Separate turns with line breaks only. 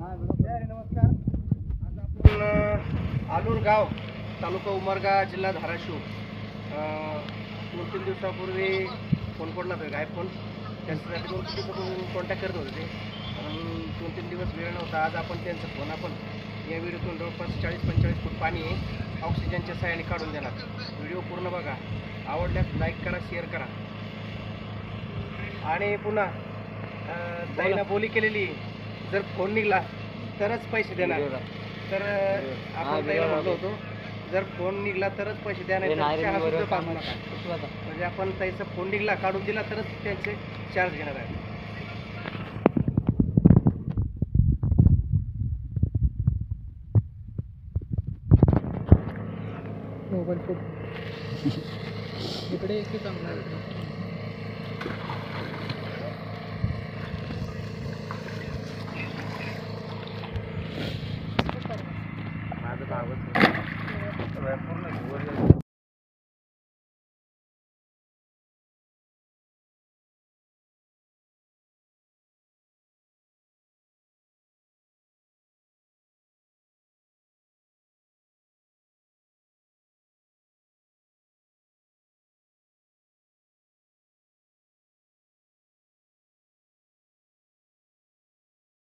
नमस्कार. आज आपण आलूर गाव, तालुका उमरगा, जिल्हा धाराशिव. 2-3 दिवसापूर्वी फोन पडला होता, काय फोन त्याच्यासाठी 2-3 दिवसापूर्वी कॉन्टॅक्ट करत होते ते. 2-3 दिवस वेळ नव्हता. आज आपण त्यांचा फोन आपण या व्हिडिओतून जवळपास 40-45 फूट पाणी ऑक्सिजनच्या सहाय्याने काढून देणार. व्हिडिओ पूर्ण बघा. आवडल्यास लाईक करा, शेअर करा. आणि पुन्हा ताईला बोली केलेली, जर फोन निघला तरच पैसे देणार. तर आपण ताईला म्हणलो होतो, जर फोन निघला तरच पैसे द्या, नाही तर चहा सुद्धा पाजू नका. म्हणजे आपण ताईचा फोन निघला, काढून दिला तरच त्यांचे चार्ज घेणार आहे. मोबाईल इकडे चांगला